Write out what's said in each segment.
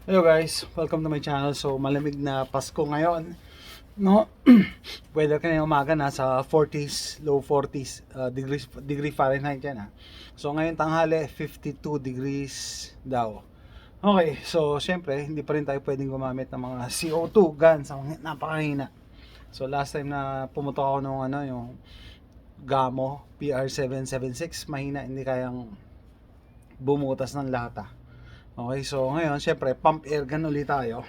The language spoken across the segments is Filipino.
Hello guys, welcome to my channel. So malamig na Pasko ngayon, no? Weather kanina umaga nasa 40s, low 40s degree Fahrenheit yan ha. So ngayon tanghali 52 degrees daw. Okay, so syempre hindi pa rin tayo pwedeng gumamit ng mga CO2 guns, ang napakahina. So last time na pumutok ako nung yung Gamo PR776, mahina, hindi kayang bumutas ng lata. Okay, so ngayon, syempre, pump air gun ulit tayo.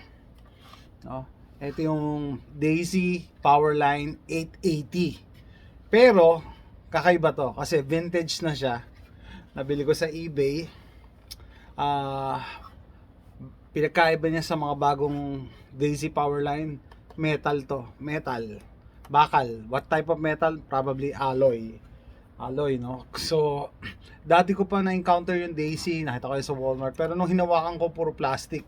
No? Ito yung Daisy Powerline 880. Pero, kakaiba to kasi vintage na siya. Nabili ko sa eBay. Pinagkaiba niya sa mga bagong Daisy Powerline. Metal to. Metal. Bakal. What type of metal? Probably alloy, no? So, dati ko pa na-encounter yung Daisy, nakita ko yun sa Walmart, pero nung hinawakan ko puro plastic.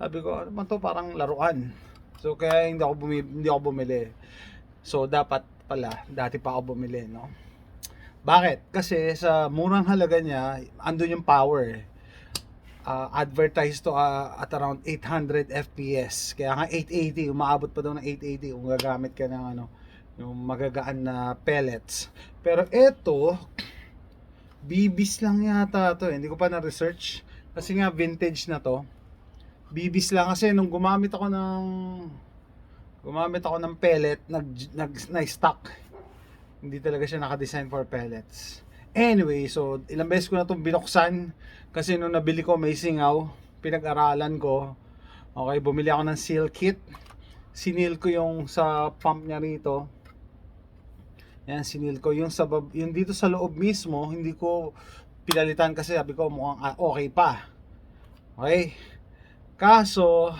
Sabi ko, ano man to, parang laruan. So, kaya hindi ako bumili. So, dapat pala, dati pa ako bumili, no? Bakit? Kasi sa murang halaga niya, andun yung power. Advertised to at around 800 FPS. Kaya nga 880, umaabot pa daw ng 880 kung gagamit ka ng yung magagaan na pellets. Pero ito, bibis lang yata to. Hindi ko pa na-research. Kasi nga vintage na to. Bibis lang kasi nung gumamit ako ng pellet, na-stuck. Hindi talaga siya naka-design for pellets. Anyway, so ilang beses ko na itong binuksan kasi nung nabili ko may singaw, pinag-aralan ko. Okay, bumili ako ng seal kit. Sinil ko yung sa pump niya rito. Yan, sinil ko yung yung dito sa loob mismo, hindi ko pinalitan kasi sabi ko mukhang okay pa. Okay? Kaso,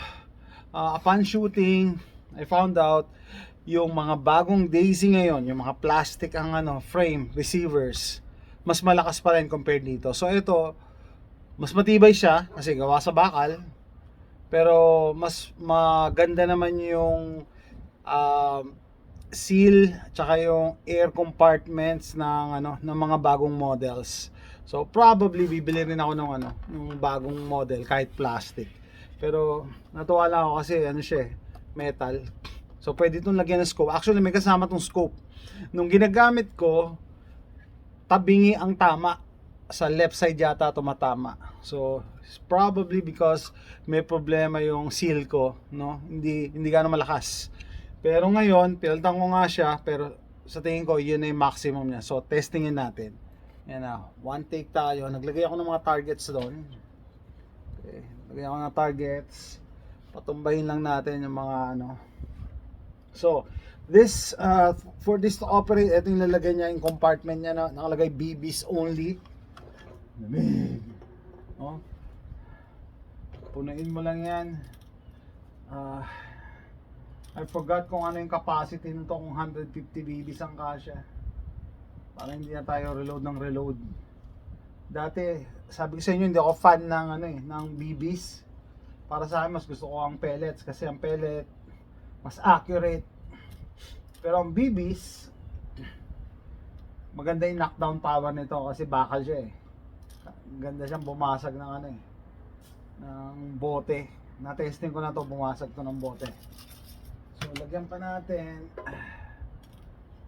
upon shooting, I found out yung mga bagong Daisy ngayon, yung mga plastic ang frame, receivers, mas malakas pa rin compared dito. So ito, mas matibay siya kasi gawa sa bakal, pero mas maganda naman yung seal tsaka yung air compartments ng mga bagong models. So probably bibili rin ako ng bagong model kahit plastic. Pero natuwa lang ako kasi siya metal. So pwede itong lagyan ng scope. Actually may kasama tong scope. Nung ginagamit ko, tabingi ang tama, sa left side yata tumatama. So probably because may problema yung seal ko, no? Hindi gaano malakas. Pero ngayon, pinalitan ko nga siya, pero sa tingin ko yun na yung maximum niya. So testingin natin. Yan na, one take tayo. Naglagay ako ng mga targets doon. Okay, naglagay ako ng targets. Patumbahin lang natin yung mga So this for this to operate, ito yung lalagay niya, yung compartment niya na nakalagay BBs only. Lamig. Oh. Punuin mo lang yan. I forgot kung ano yung capacity nito, kung 150 BBs ang kasya. Para hindi na tayo reload ng reload. Dati, sabi ko sa inyo, hindi ako fan ng BBs. Para sa akin, mas gusto ko ang pellets kasi ang pellet mas accurate. Pero ang BBs, maganda yung knockdown power nito kasi bakal siya eh. Ganda siyang bumasag ng bote. Na-testing ko na to, bumasag to ng bote. So lagyan pa natin.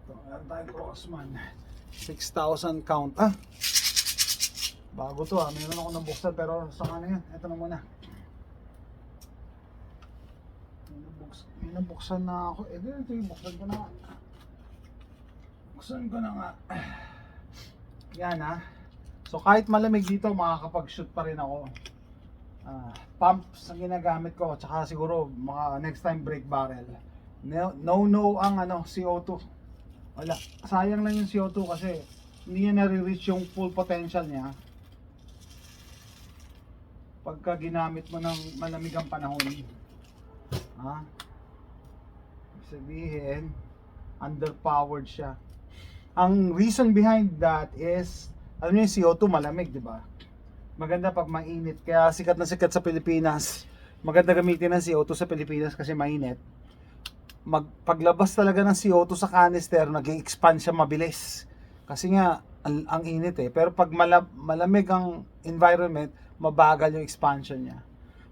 Ito, meron tayong Crossman 6,000 count. Bago to meron ako nabuksan pero sa yun, ito na muna. May nabuksan na ako. Ito yung buksan ko na. Buksan ko na nga. Yan So kahit malamig dito, makakapag-shoot pa rin ako. Pumps ang ginagamit ko, tsaka siguro mga next time brake barrel. No ang CO2. Wala. Sayang lang yung CO2 kasi hindi niya nare-reach yung full potential niya pagka ginamit mo ng malamig ang panahon. Sabihin, underpowered siya. Ang reason behind that is, alam niyo yung CO2 malamig, di ba? Maganda pag mainit. Kaya sikat na sikat sa Pilipinas. Maganda gamitin ng CO2 sa Pilipinas kasi mainit. Paglabas talaga ng CO2 sa canister, nag-expand siya mabilis. Kasi nga, ang init eh. Pero pag malamig ang environment, mabagal yung expansion niya.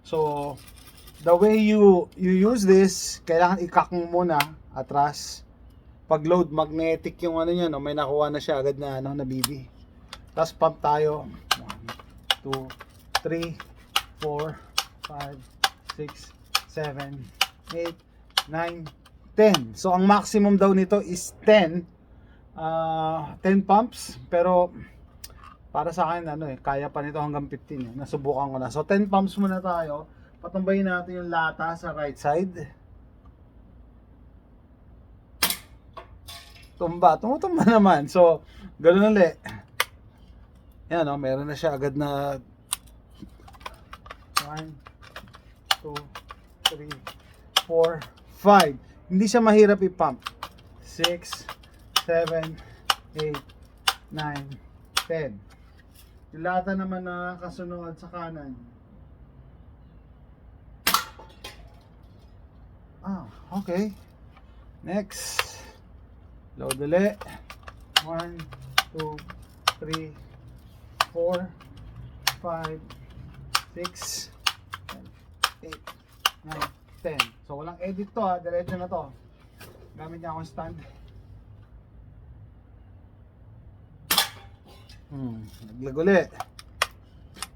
So, the way you use this, kailangan i-cock mo muna atras. Pag load magnetic yung ano niya, no, may nakuha na siya agad na ano na BB. Tapos pump tayo. 1 2 3 4 5 6 7 8 9 10. So ang maximum daw nito is 10 pumps, pero para sa akin ano kaya pa nito hanggang 15 nasubukan ko na. So 10 pumps muna tayo. Patumbayin natin yung lata sa right side. Tumutumba naman. So ganoon ulit. Yan meron na siya agad na 1 2 3 4 5. Hindi siya mahirap i-pump. 6 7 8 9 10. Yung lata naman na kasunod sa kanan. Okay. Next. Load ulit. 1 2 3 4 5 6 7 8 9 10. So walang edit to diretso na to. Gamit niya akong stand. Naglag ulit.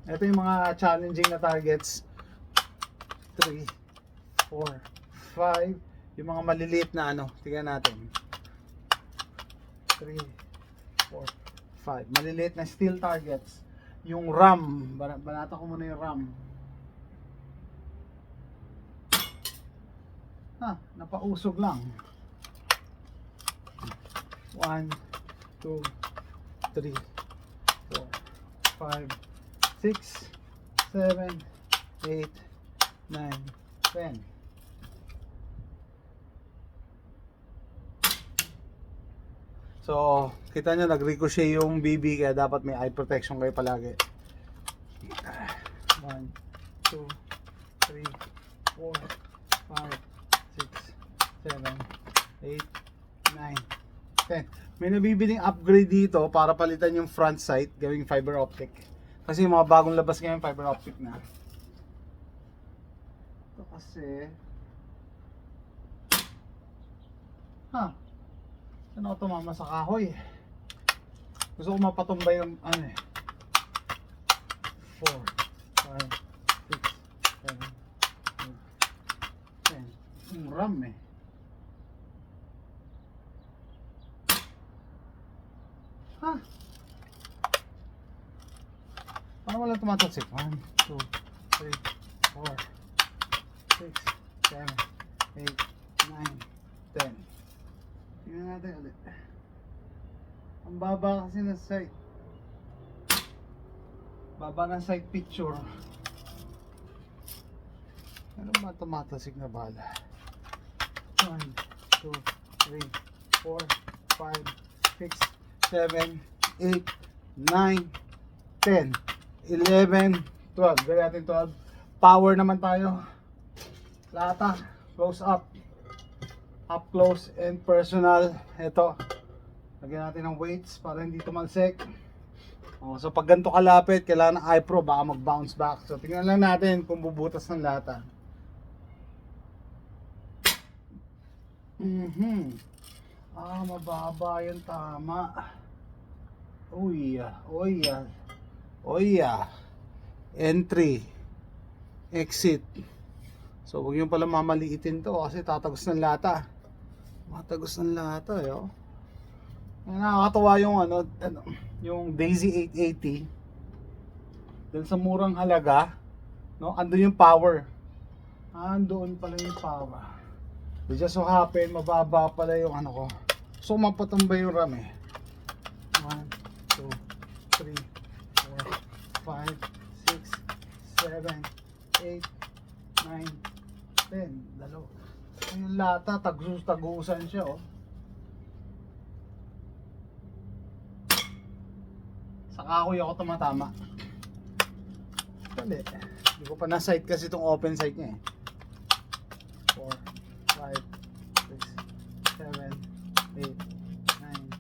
Ito yung mga challenging na targets. 3 4 5. Yung mga maliliit na tingnan natin. 3 4 5. Maliliit na steel targets. Yung RAM, banata ko muna yung RAM. Napausog lang. 1 2 3 4 5 6 7 8 9 10. So, kita nyo nag-ricochet yung BB, kaya dapat may eye protection kayo palagi. 1 2 3 4 5 6 7 8 9 10. May nabibiling upgrade dito para palitan yung front sight, gawing fiber optic. Kasi yung mga bagong labas ngayon fiber optic na. Ito kasi saan ako tumama sa kahoy? Gusto ko mapatumba yung 4 5 6 7 8 10. Yung RAM Paano wala tumatalsik? 1 2 3 4 6 7 8 9 10. Tingnan natin ulit. Ang baba kasi ng sight. Baba ng sight picture. Ano ba tumatasik na bala? 1 2 3 4 5 6 7 8 9 10 11 12. Gawin natin 12. Power naman tayo. Lata. Close up. Up close and personal. Ito, lagyan natin ng weights para hindi tumalsik. So pag ganito kalapit, kailangan ng iPro, baka mag-bounce back. So tingnan lang natin kung bubutas ng lata. Mababa yung tama. Entry, exit. So huwag yung pala mamaliitin to kasi tatagos ng lata. Matagos ng lata Nakakatawa yung yung Daisy 880. Dahil sa murang halaga, andun yung power. Andun pala yung power. It just so happen, mababa pala yung ko. So mapatumba yung RAM 1 2 3 4 5 6 7 8 9 10. Dalawa. Yung lata, tagusan siya Sa kahoy ako tumatama. Dali. Hindi ko pa na-sight kasi itong open sight niya 4 5 6 7 8 9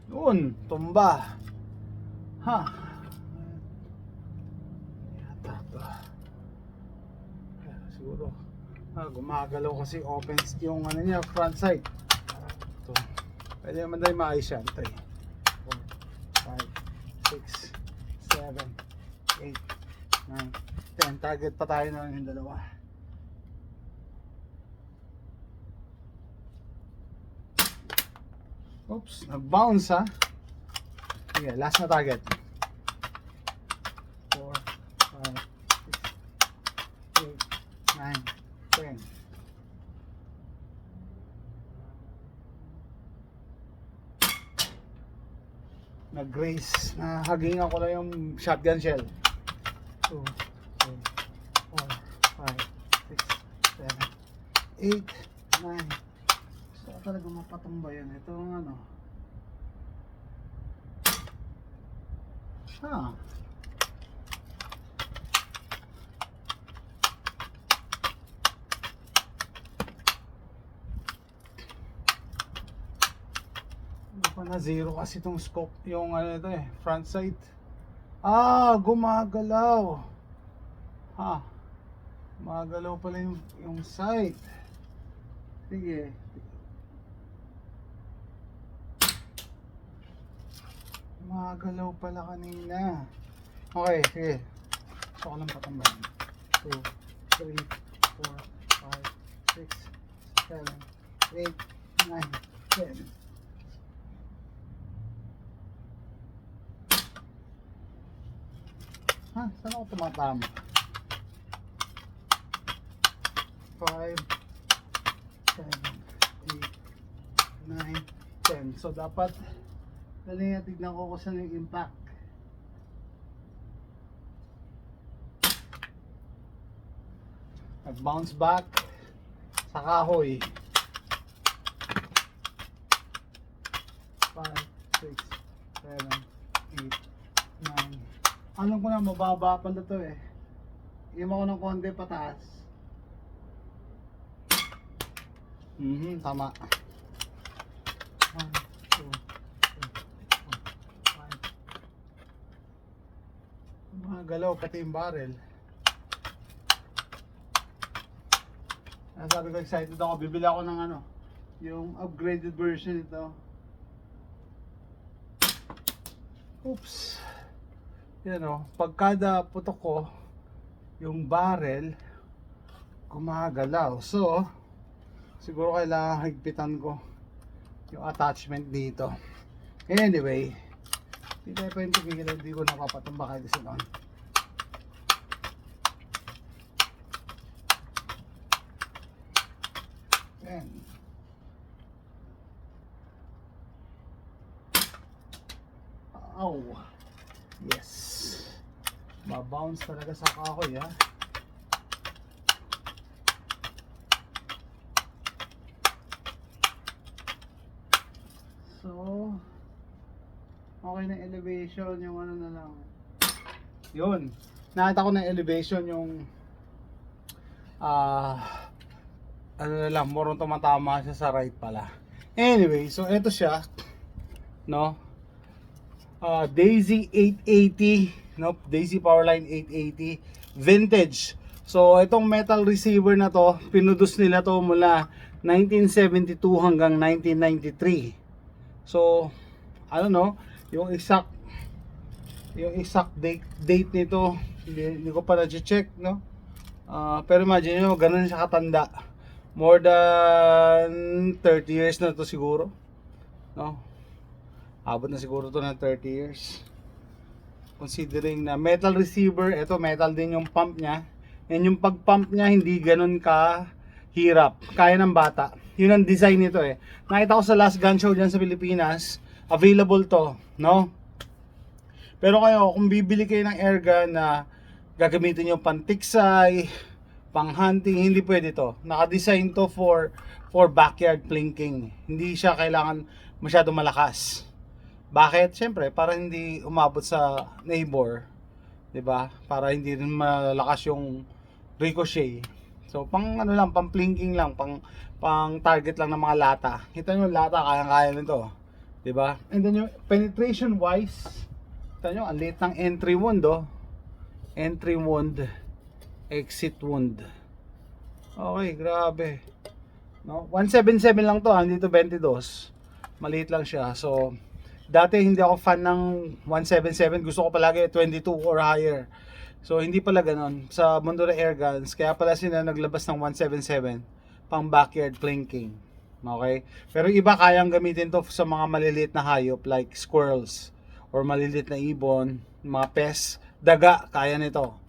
10. Yun, tumba. Ha. Yata to. Siguro. Gumagalaw kasi open yung ano niya, front side. Ito. Pwede naman tayo maayos yan. 3, 4, 5, 6, 7, 8, 9, 10. Target pa tayo na yung dalawa. Oops, nag-bounce ha. Okay, last na target. 4, 5, 6, 8, 9, 10. Nag-grace. Nahaging ako na yung shotgun shell. 2, 3, 4, 5, 6, 7, 8, 9. So talaga mapatumba yun. Ito ang ano. Ha. Na zero kasi itong scope, yung ano ito front sight. Gumagalaw. Ha. Gumagalaw pala yung sight. Sige. Gumagalaw pala kanina. Okay, sige. So ko lang patambahin. 2, 3, 4, 5, 6, 7, 8, 9, 10. Saan ako tumatama? 5, 7, 8, 9, 10. So dapat dali tignan ko kung saan yung impact. Nag-bounce back sa kahoy. 5, 6, 7, 8, 9. Alam ko na mababa pala to Iyan ako ng konti pataas. Tama. 1, 2, 3, 4, 5. Mga galaw pati yung barrel. Sabi ko excited ako. Bibili ako ng ano, yung upgraded version ito. Oops. Yan pagkada putok ko yung barrel gumagalaw. So siguro kailangan higpitan ko yung attachment dito. Anyway, hindi tayo pa yung tigil, hindi ko napapatumba kahit isa doon. Yan. Ow. Yes. Mabounce talaga sa kahoy So okay na elevation yung ano na lang. Yun. Nakita ko na elevation yung ano na lang, morong tumatama siya sa right pala. Anyway, so eto siya. Daisy 880, Daisy Powerline 880 vintage. So itong metal receiver na to, pinroduce nila to mula 1972 hanggang 1993. So I don't know yung exact date nito, hindi ko pa na-check, pero imagine nyo, ganun siya katanda. More than 30 years na to siguro, abot na siguro to ng 30 years. Considering na metal receiver, ito metal din yung pump niya. And yung pag-pump niya hindi ganun ka hirap. Kaya ng bata. Yun ang design nito Nakita ko sa last gun show dyan sa Pilipinas. Available to, Pero kayo, kung bibili kayo ng airgun na gagamitin nyo pang-tiksay, pang-hunting, hindi pwede to. Naka-design to for backyard plinking. Hindi siya kailangan masyado malakas. Bakit? Siyempre, para hindi umabot sa neighbor, 'di ba? Para hindi rin malakas yung ricochet. So, pang ano lang, pang plinking lang, pang target lang ng mga lata. Kita nyo lata, kayang-kaya nito. Diba? And then yung penetration wise, ito nyo, ang liit ng entry wound, oh. Entry wound, exit wound. Okay, grabe. No? 177 lang to, hindi to 22. Maliit lang siya. So, dati hindi ako fan ng 177. Gusto ko palagi 22 or higher. So, hindi pala ganun. Sa mundo ng air guns, kaya pala sila naglabas ng 177 pang backyard plinking. Okay? Pero iba kayang gamitin to sa mga maliliit na hayop like squirrels or maliliit na ibon, mga pes, daga, kaya nito.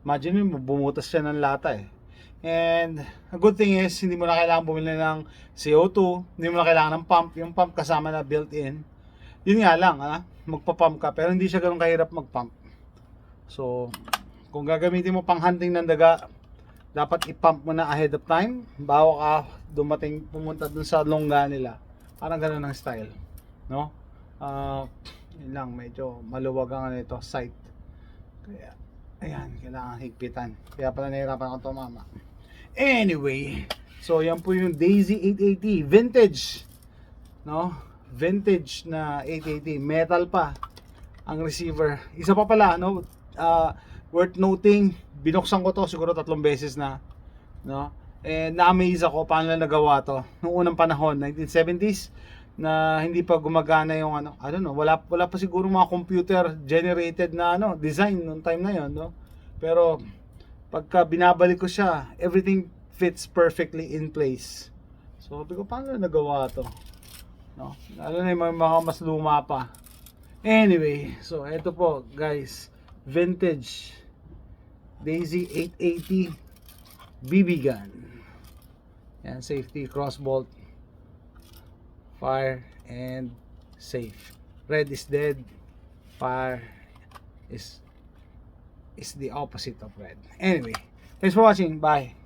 Imagine mo, bumutas siya ng lata eh. And a good thing is, hindi mo na kailangan bumili ng CO2, hindi mo na kailangan ng pump. Yung pump kasama na built-in. Yun nga lang, magpa-pump ka, pero hindi siya ganun kahirap mag-pump. So, kung gagamitin mo pang hunting ng daga, dapat i-pump mo na ahead of time bago ka pumunta dun sa longga nila. Parang ganun ang style, no? Yun lang, medyo maluwag ang ito, sight. Kaya, ayan, kailangan higpitan. Kaya pala nahirapan ako tumama. Anyway, so yan po yung Daisy 880 vintage, no? Vintage na 880, metal pa ang receiver. Isa pa pala, no? Worth noting, binuksan ko to siguro 3 beses na, no? And na-amaze ako paano nagawa to noong unang panahon, 1970s, na hindi pa gumagana yung ano, I don't know, wala pa siguro mga computer generated na design noong time na yon, no? Pero pagka binabalik ko siya, everything fits perfectly in place. So sabi ko, paano nagawa to, no? Lalo na yung mga mas luma pa. Anyway, so eto po guys, vintage Daisy 880 BB gun. Yan, safety, cross bolt, fire, and safe. Red is dead, fire is the opposite of red. Anyway, thanks for watching. Bye.